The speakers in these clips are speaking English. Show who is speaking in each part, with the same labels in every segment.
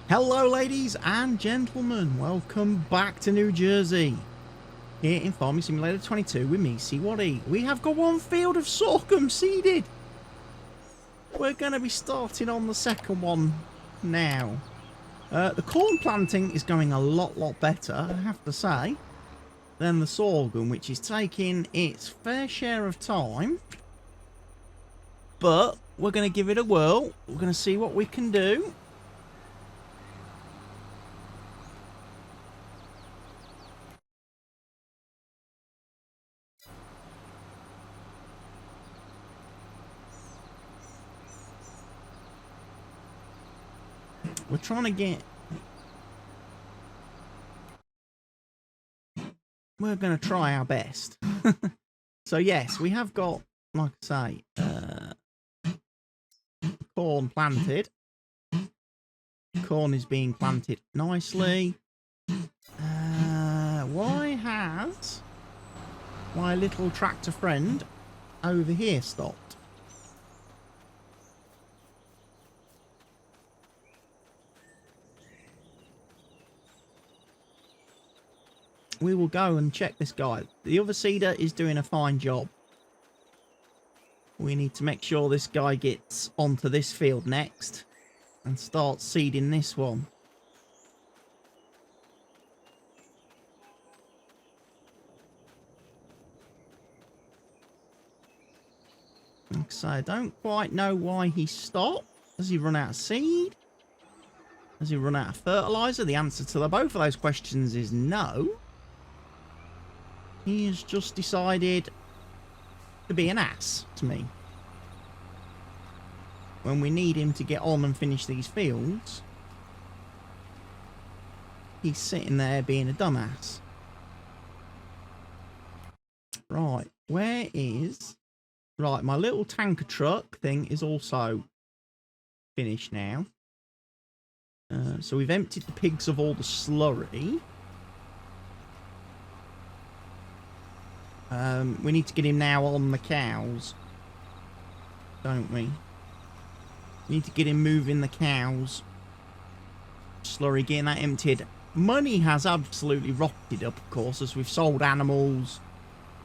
Speaker 1: Hello ladies and gentlemen, welcome back to New Jersey. Here in Farming Simulator 22 with me, C1E. We have got one field of sorghum seeded. We're going to be starting on the second one now. The corn planting is going a lot better, I have to say, than the sorghum, which is taking its fair share of time. But we're going to give it a whirl. We're going to see what we can do. We're trying to get... We're going to try our best. So yes, we have got, like I say, corn planted. Corn is being planted nicely. Why has my little tractor friend over here stopped? We will go and check this guy. The other seeder is doing a fine job. We need to make sure this guy gets onto this field next and starts seeding this one. So I don't quite know why he stopped. Has he run out of seed? Has he run out of fertilizer? The answer to both of those questions is no. He has just decided to be an ass to me. When we need him to get on and finish these fields, he's sitting there being a dumbass. Right, where is... Right, my little tanker truck thing is also finished now. So we've emptied the pigs of all the slurry. We need to get him now on the cows, don't we? We need to get him moving the cows. Slurry, getting that emptied. Money has absolutely rocketed up, of course, as we've sold animals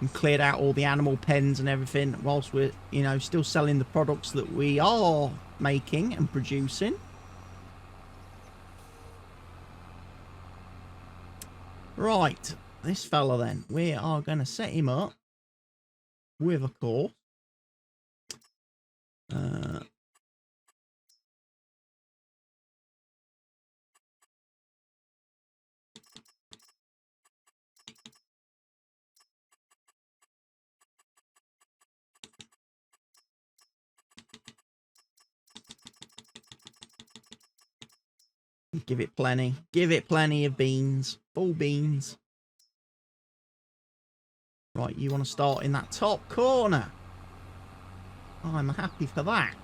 Speaker 1: and cleared out all the animal pens and everything, whilst we're, you know, still selling the products that we are making and producing. Right, this fella then, we are going to set him up with a course. Give it plenty. Give it plenty of beans. Full beans. Right, you want to start in that top corner. I'm happy for that.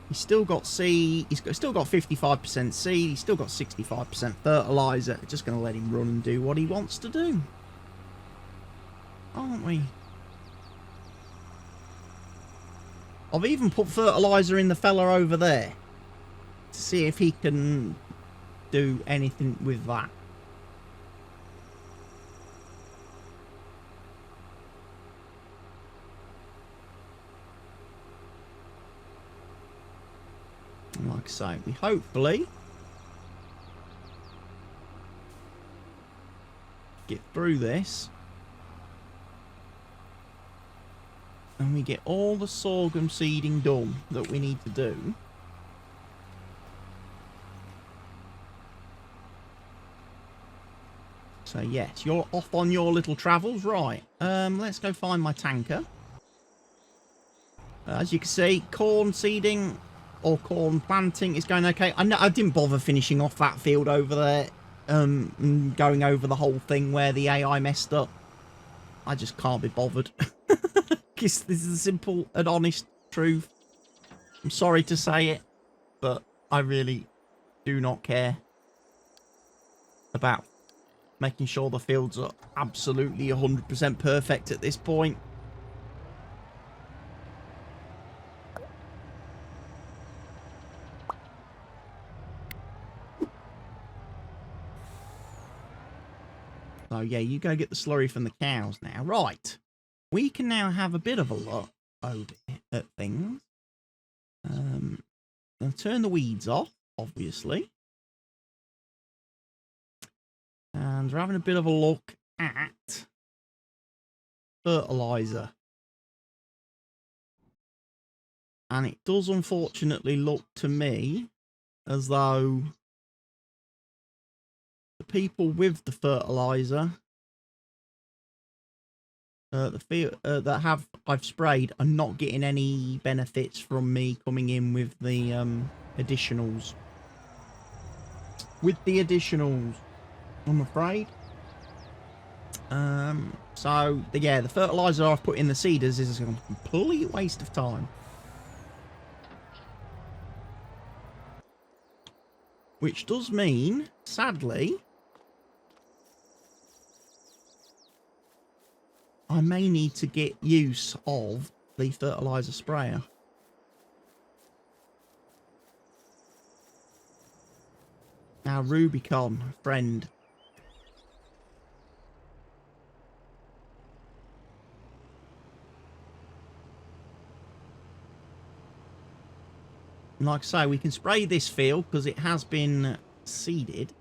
Speaker 1: He's still got seed. He's still got 55% seed. He's still got 65% fertilizer. Just going to let him run and do what he wants to do, aren't we? I've even put fertilizer in the fella over there to see if he can do anything with that. And like I say, we hopefully get through this and we get all the sorghum seeding done that we need to do. So yes, you're off on your little travels, right? Let's go find my tanker. As you can see, corn seeding or corn planting is going okay. I didn't bother finishing off that field over there, and going over the whole thing where the AI messed up. I just can't be bothered. This is the simple and honest truth. I'm sorry to say it, but I really do not care about making sure the fields are absolutely 100% perfect at this point. So, yeah, you go get the slurry from the cows now. Right. We can now have a bit of a look over at things. I'll turn the weeds off, obviously. And we're having a bit of a look at fertiliser. And it does unfortunately look to me as though the people with the fertiliser that I've sprayed are not getting any benefits from me coming in with the additionals. With the additionals, I'm afraid. So yeah, the fertiliser I've put in the seeders is a complete waste of time. Which does mean, sadly, I may need to get use of the fertiliser sprayer. Now, Rubicon, friend. And like I say, we can spray this field because it has been seeded.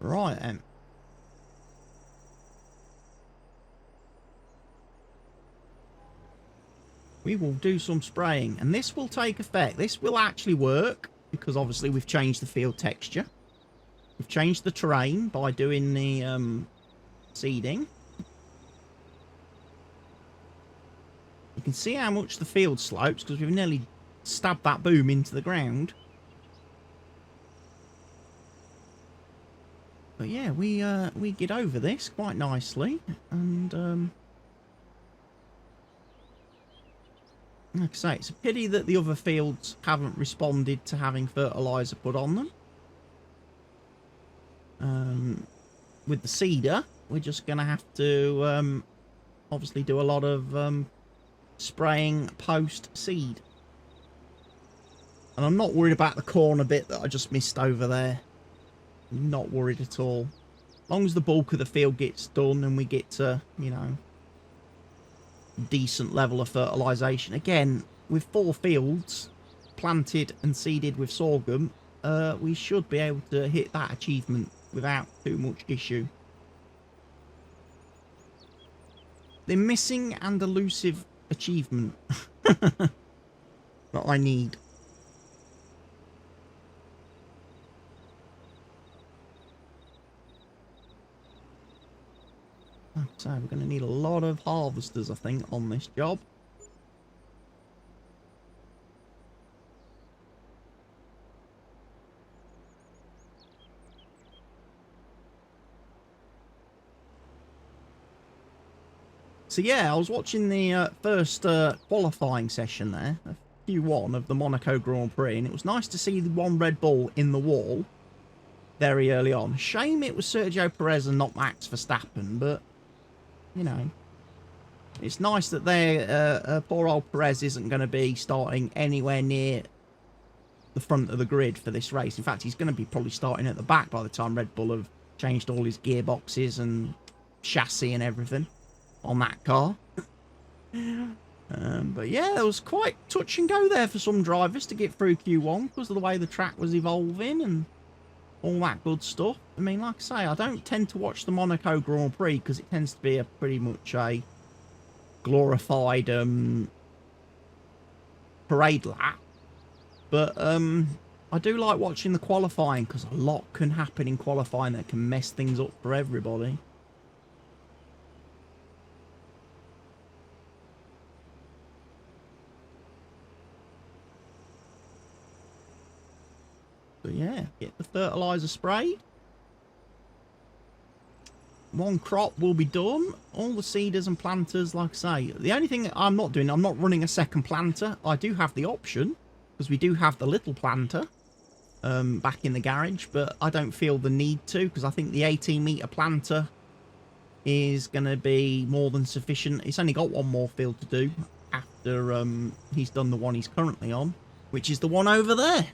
Speaker 1: Right then. We will do some spraying, and this will take effect. This will actually work because obviously we've changed the field texture. We've changed the terrain by doing the seeding. You can see how much the field slopes because we've nearly stabbed that boom into the ground. But yeah, we get over this quite nicely, and like I say, it's a pity that the other fields haven't responded to having fertiliser put on them. With the seeder, we're just going to have to obviously do a lot of spraying post-seed. And I'm not worried about the corner bit that I just missed over there. Not worried at all. As long as the bulk of the field gets done and we get to, you know, decent level of fertilisation. Again, with 4 fields planted and seeded with sorghum, we should be able to hit that achievement without too much issue. The missing and elusive achievement that I need. So we're going to need a lot of harvesters, I think, on this job. So yeah, I was watching the first qualifying session there, Q1 of the Monaco Grand Prix, and it was nice to see the one Red Bull in the wall very early on. Shame it was Sergio Perez and not Max Verstappen, but you know, it's nice that poor old Perez isn't going to be starting anywhere near the front of the grid for this race. In fact, he's going to be probably starting at the back by the time Red Bull have changed all his gearboxes and chassis and everything on that car. But yeah, there was quite touch and go there for some drivers to get through Q1 because of the way the track was evolving and all that good stuff. I mean, like I say, I don't tend to watch the Monaco Grand Prix because it tends to be a pretty much a glorified parade lap. But I do like watching the qualifying because a lot can happen in qualifying that can mess things up for everybody. But yeah, get the fertiliser sprayed. One crop will be done. All the seeders and planters, like I say. The only thing I'm not doing, I'm not running a second planter. I do have the option. Because we do have the little planter back in the garage, but I don't feel the need to, because I think the 18-metre planter is going to be more than sufficient. It's only got one more field to do after he's done the one he's currently on, which is the one over there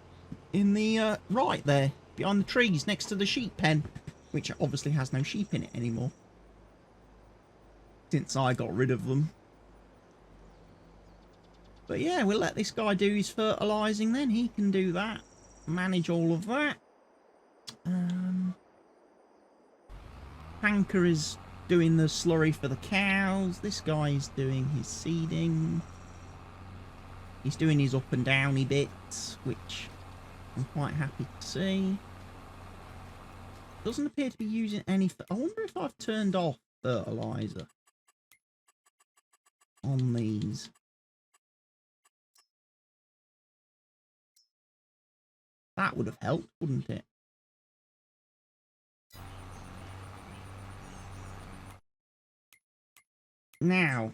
Speaker 1: in the right there behind the trees next to the sheep pen, which obviously has no sheep in it anymore since I got rid of them. But yeah, we'll let this guy do his fertilising then. He can do that, manage all of that. Hanker is doing the slurry for the cows. This guy's doing his seeding. He's doing his up and downy bits, which I'm quite happy to see. Doesn't appear to be using any... I wonder if I've turned off fertiliser on these. That would have helped, wouldn't it? Now,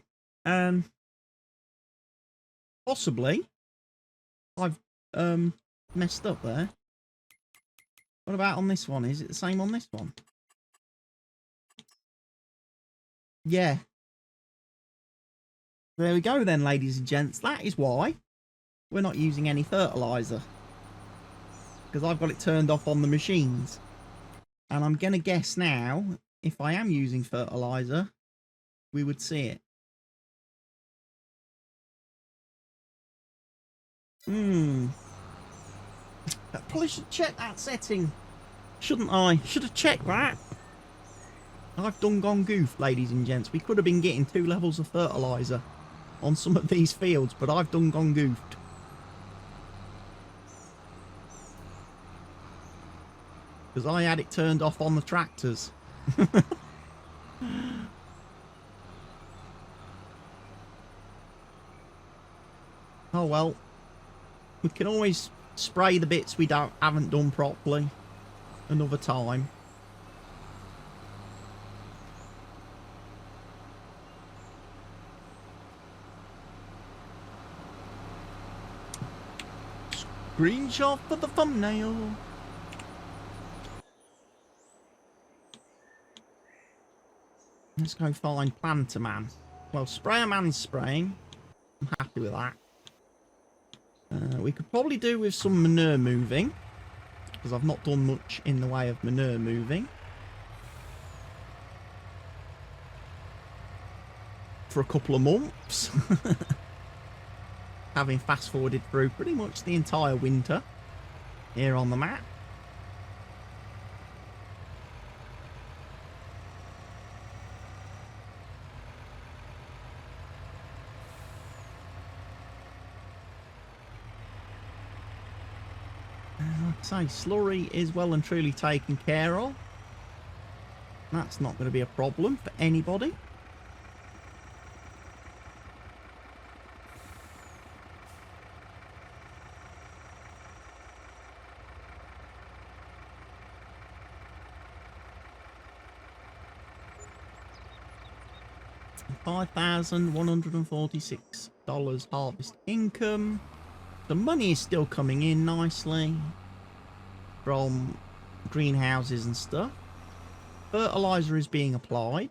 Speaker 1: possibly I've messed up there. What about on this one? Is it the same on this one? Yeah. There we go then, ladies and gents. That is why we're not using any fertiliser. Because I've got it turned off on the machines. And I'm going to guess now, if I am using fertiliser, we would see it. I probably should check that setting. Shouldn't I? Should have checked that. I've done gone goof, ladies and gents. We could have been getting 2 levels of fertiliser on some of these fields, but I've done gone goofed. Because I had it turned off on the tractors. Oh well. We can always spray the bits we haven't done properly another time. Screenshot for the thumbnail. Let's go find Planter Man. Well, Sprayer Man's spraying. I'm happy with that. We could probably do with some manure moving, because I've not done much in the way of manure moving. For a couple of months. Having fast forwarded through pretty much the entire winter here on the map. Say slurry is well and truly taken care of. That's not going to be a problem for anybody. $5,146 harvest income. The money is still coming in nicely from greenhouses and stuff. Fertilizer is being applied.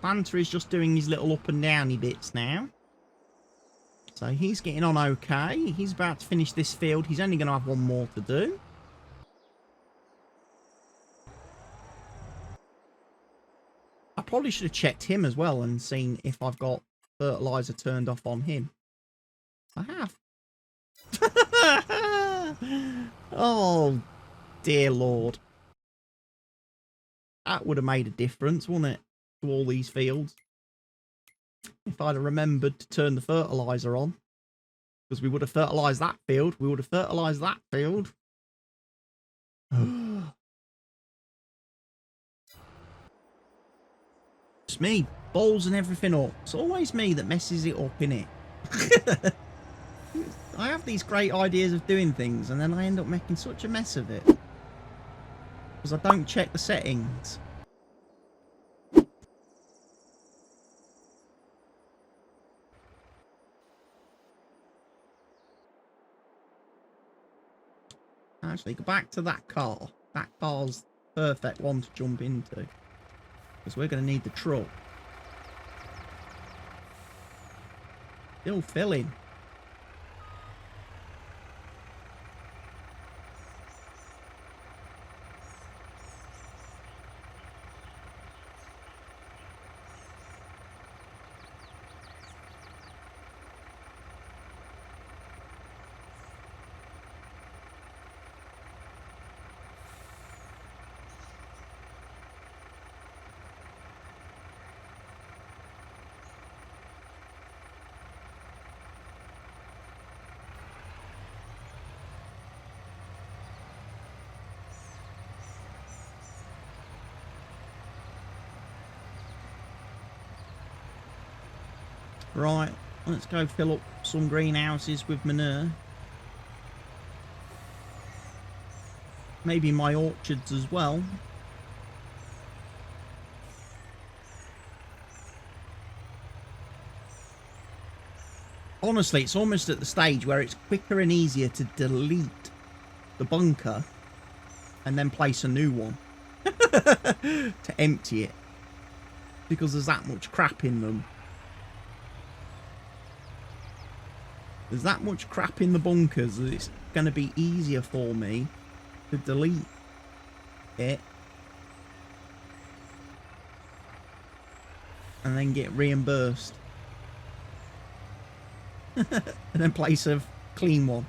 Speaker 1: Planter is just doing his little up and downy bits now. So he's getting on okay. He's about to finish this field. He's only going to have one more to do. I probably should have checked him as well and seen if I've got fertilizer turned off on him. I have. Oh, dear Lord. That would have made a difference, wouldn't it? To all these fields. If I'd have remembered to turn the fertilizer on. Because we would have fertilized that field. We would have fertilized that field. It's me. Balls and everything up. It's always me that messes it up, innit? I have these great ideas of doing things and then I end up making such a mess of it. Because I don't check the settings. Actually, go back to that car. That car's perfect one to jump into. Because we're going to need the truck. Still filling. Right, let's go fill up some greenhouses with manure. Maybe my orchards as well. Honestly, it's almost at the stage where it's quicker and easier to delete the bunker and then place a new one to empty it. Because there's that much crap in them. There's that much crap in the bunkers that it's going to be easier for me to delete it and then get reimbursed. And then place a clean one.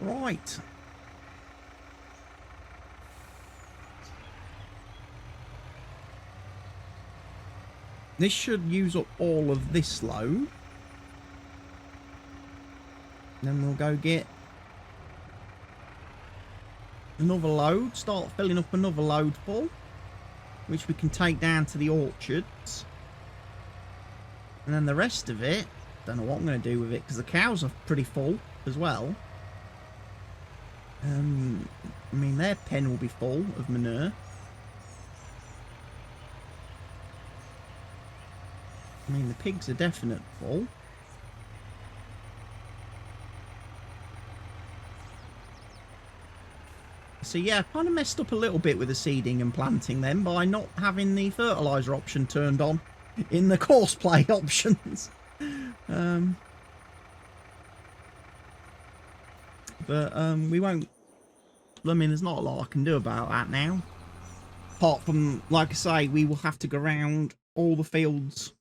Speaker 1: Right. This should use up all of this load. Then we'll go get another load, start filling up another load full, which we can take down to the orchards. And then the rest of it, don't know what I'm going to do with it, because the cows are pretty full as well. I mean, their pen will be full of manure. I mean, the pigs are definitely full. So yeah, I kind of messed up a little bit with the seeding and planting then by not having the fertiliser option turned on in the course play options. But we won't... I mean, there's not a lot I can do about that now. Apart from, like I say, we will have to go around all the fields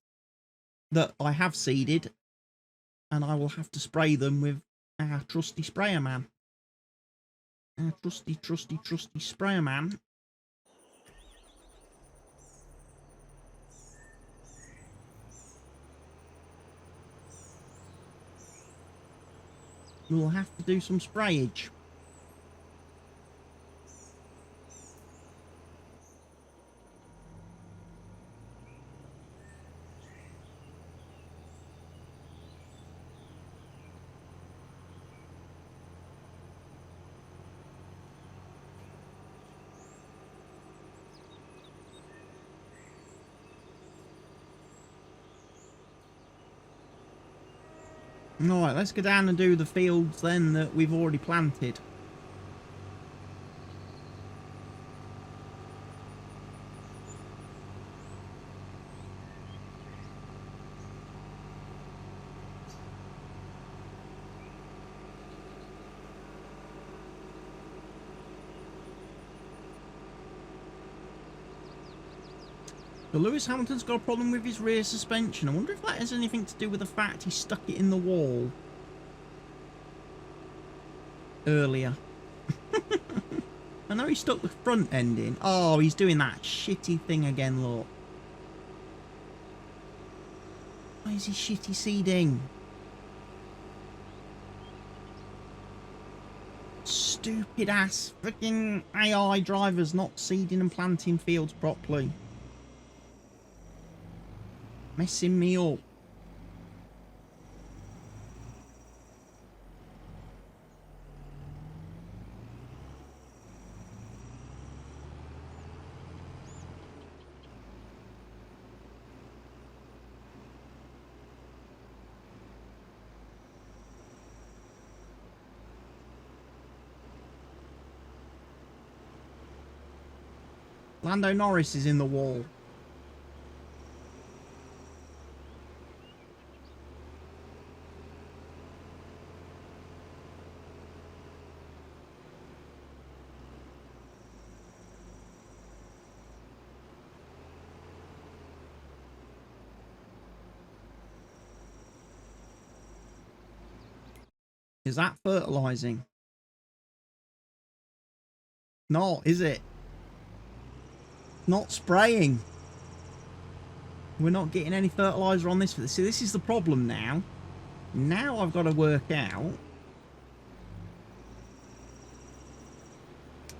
Speaker 1: that I have seeded, and I will have to spray them with our trusty sprayer man. Our trusty sprayer man. We'll have to do some sprayage. Alright, let's go down and do the fields then that we've already planted. So Lewis Hamilton's got a problem with his rear suspension. I wonder if that has anything to do with the fact he stuck it in the wall earlier. I know he stuck the front end in. Oh, he's doing that shitty thing again, look. Why is he shitty seeding? Stupid ass freaking AI drivers not seeding and planting fields properly. Messing me up. Lando Norris is in the wall. Is that fertilising? No, is it? Not spraying. We're not getting any fertiliser on this. See, this is the problem now. Now I've got to work out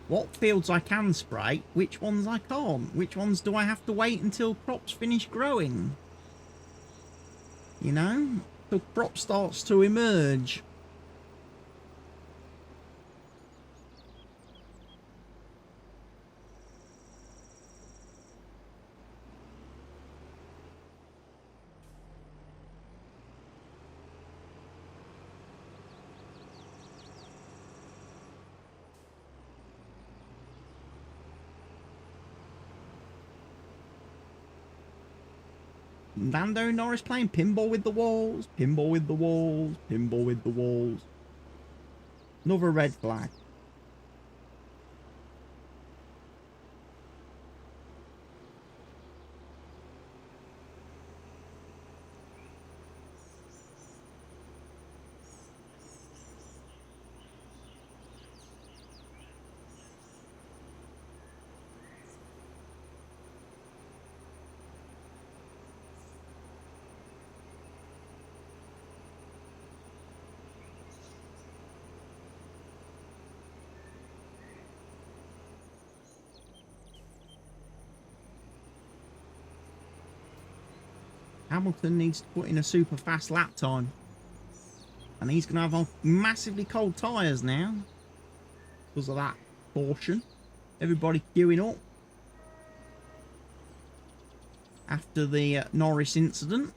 Speaker 1: what fields I can spray, which ones I can't. Which ones do I have to wait until crops finish growing? You know? Till crop starts to emerge. Lando Norris playing pinball with the walls, pinball with the walls, pinball with the walls. Another red flag. Hamilton needs to put in a super fast lap time. And he's going to have massively cold tyres now. Because of that caution. Everybody queuing up. After the Norris incident.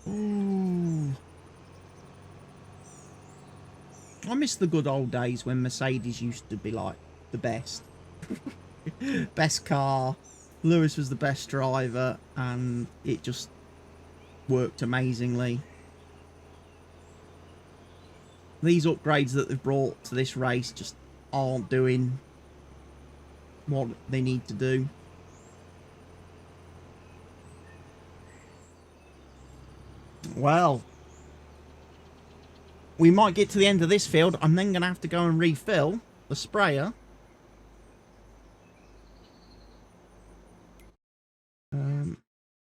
Speaker 1: Ooh. I miss the good old days when Mercedes used to be like the best. Best car. Lewis was the best driver and it just worked amazingly. These upgrades that they've brought to this race just aren't doing what they need to do. Well, we might get to the end of this field. I'm then going to have to go and refill the sprayer.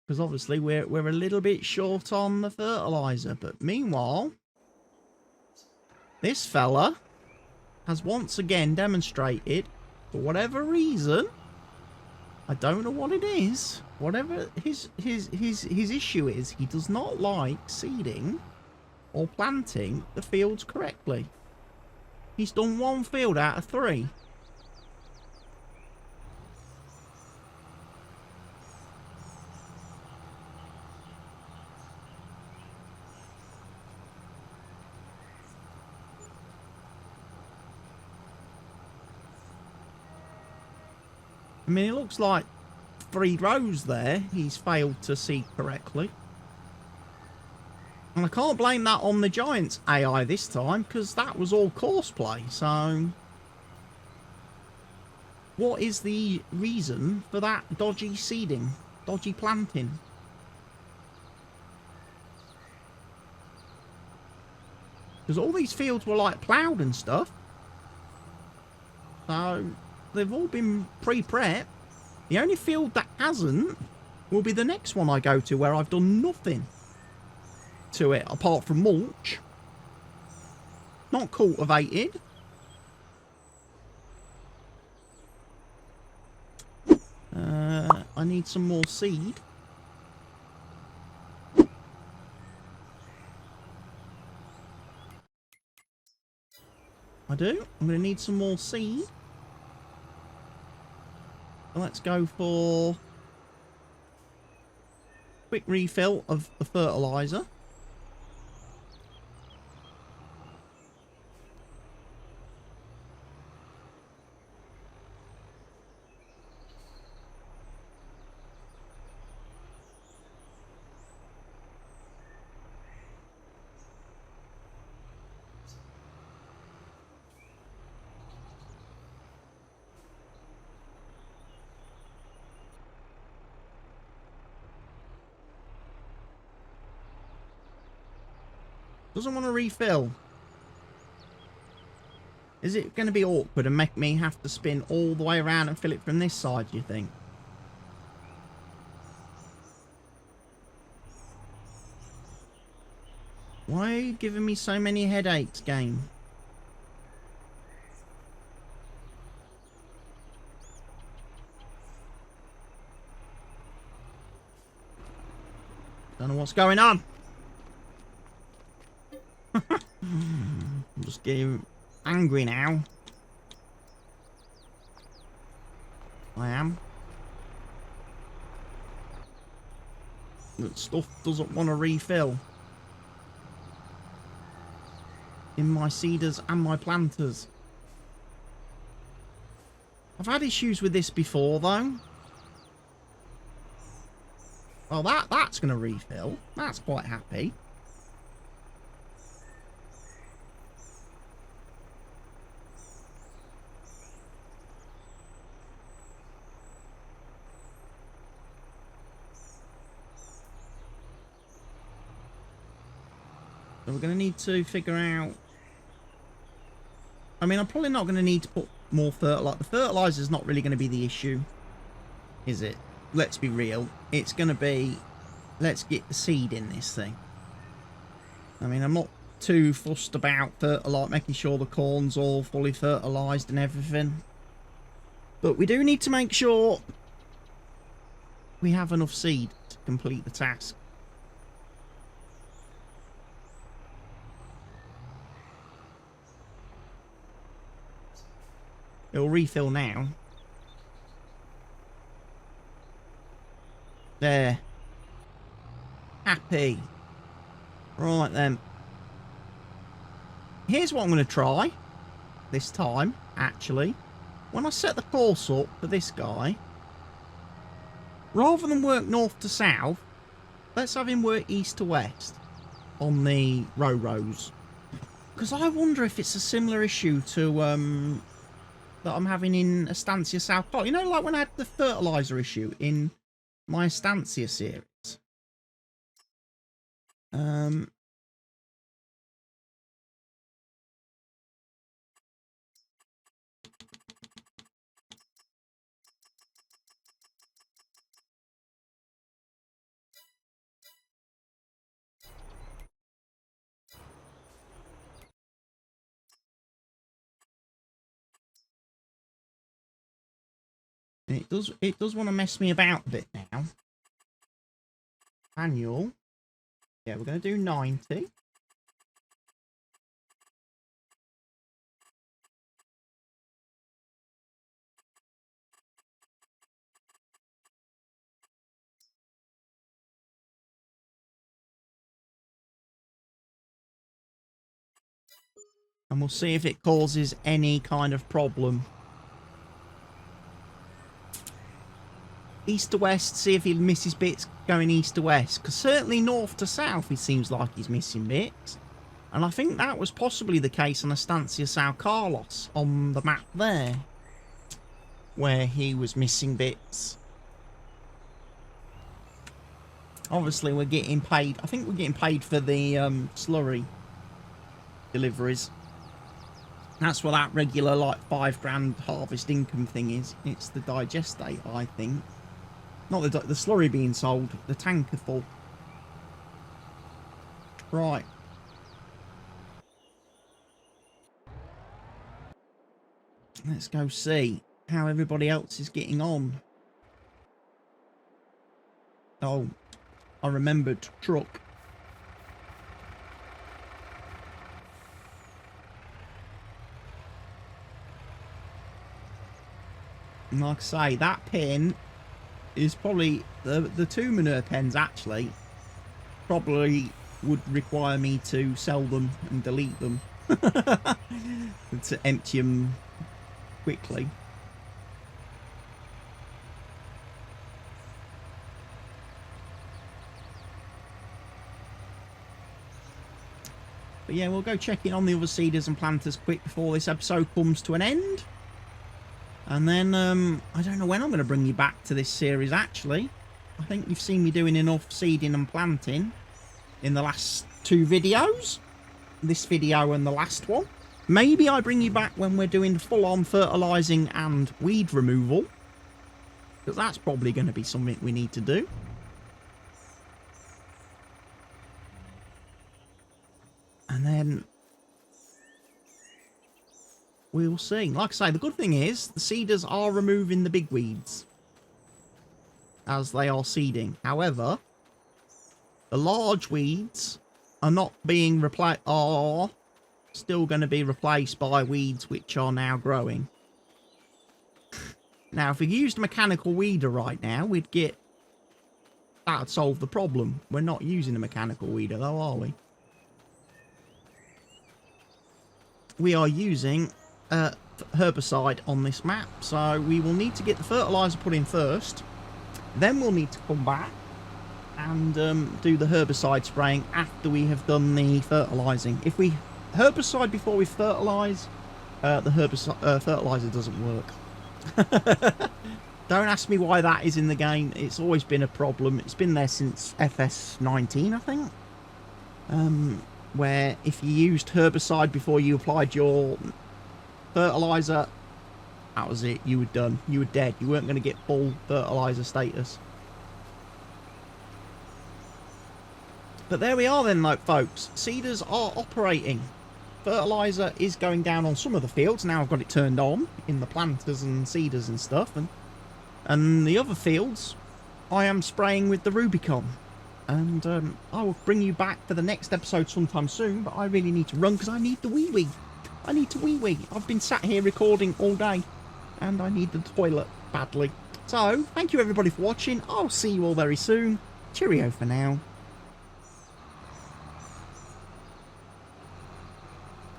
Speaker 1: Because obviously we're a little bit short on the fertiliser. But meanwhile, this fella has once again demonstrated, for whatever reason, I don't know what it is, whatever his issue is, he does not like seeding or planting the fields correctly. He's done one field out of 3. I mean, it looks like 3 rows there he's failed to seed correctly. And I can't blame that on the Giants AI this time, because that was all course play. So, what is the reason for that dodgy seeding, dodgy planting? Because all these fields were like ploughed and stuff. So, they've all been pre-prep. The only field that hasn't will be the next one I go to, where I've done nothing to it apart from mulch. Not cultivated. I need some more seed. I do. I'm going to need some more seed. Let's go for quick refill of the fertiliser. Doesn't want to refill. Is it going to be awkward and make me have to spin all the way around and fill it from this side, do you think? Why are you giving me so many headaches, game? Don't know what's going on. I'm just getting angry now. I am. That stuff doesn't want to refill. In my seeders and my planters. I've had issues with this before though. Well, that's going to refill. That's quite happy. So we're going to need to figure out... I mean, I'm probably not going to need to put more fertilizer. The fertilizer's not really going to be the issue, is it? Let's be real. It's going to be, let's get the seed in this thing. I mean, I'm not too fussed about fertilizer, making sure the corn's all fully fertilized and everything. But we do need to make sure we have enough seed to complete the task. It'll refill now. There. Happy. Right then. Here's what I'm going to try. This time, actually. When I set the course up for this guy, rather than work north to south, let's have him work east to west on the rows. Because I wonder if it's a similar issue to that I'm having in Estancia South Park. You know, like when I had the fertilizer issue in my Estancia series. It does want to mess me about a bit now. Annual. Yeah, we're going to do 90. And we'll see if it causes any kind of problem. East to west, see if he misses bits going east to west. Because certainly north to south, it seems like he's missing bits. And I think that was possibly the case on Estancia Sao Carlos on the map there. Where he was missing bits. Obviously, we're getting paid. I think we're getting paid for the slurry deliveries. That's what that regular, like, £5 harvest income thing is. It's the digestate, I think. Not the slurry being sold, the tanker full. Right. Let's go see how everybody else is getting on. Oh, I remembered truck. And like I say, that pin is probably the two manure pens actually probably would require me to sell them and delete them to empty them quickly. But yeah, we'll go check in on the other seeders and planters quick before this episode comes to an end. And then, I don't know when I'm going to bring you back to this series, actually. I think you've seen me doing enough seeding and planting in the last 2 videos. this video and the last one. Maybe I bring you back when we're doing full-on fertilising and weed removal, because that's probably going to be something we need to do. And then we'll see. Like I say, the good thing is the seeders are removing the big weeds as they are seeding. However, the large weeds are not being replaced, are still going to be replaced by weeds which are now growing. Now, if we used a mechanical weeder right now, we'd get... that'd solve the problem. We're not using a mechanical weeder though, are we? We are using herbicide on this map, so we will need to get the fertiliser put in first. Then we'll need to come back and do the herbicide spraying after we have done the fertilising. If we herbicide before we fertilise, the fertiliser doesn't work. Don't ask me why that is in the game. It's always been a problem. It's been there since FS19, I think. Where if you used herbicide before you applied your fertiliser, that was it. You were done. You were dead. You weren't going to get full fertiliser status. But there we are then, folks. Seeders are operating. Fertiliser is going down on some of the fields. Now I've got it turned on in the planters and seeders and stuff. And the other fields, I am spraying with the Rubicon. And I will bring you back for the next episode sometime soon. But I really need to run because I need the wee-wee. I need to wee-wee. I've been sat here recording all day. And I need the toilet badly. So, thank you everybody for watching. I'll see you all very soon. Cheerio for now.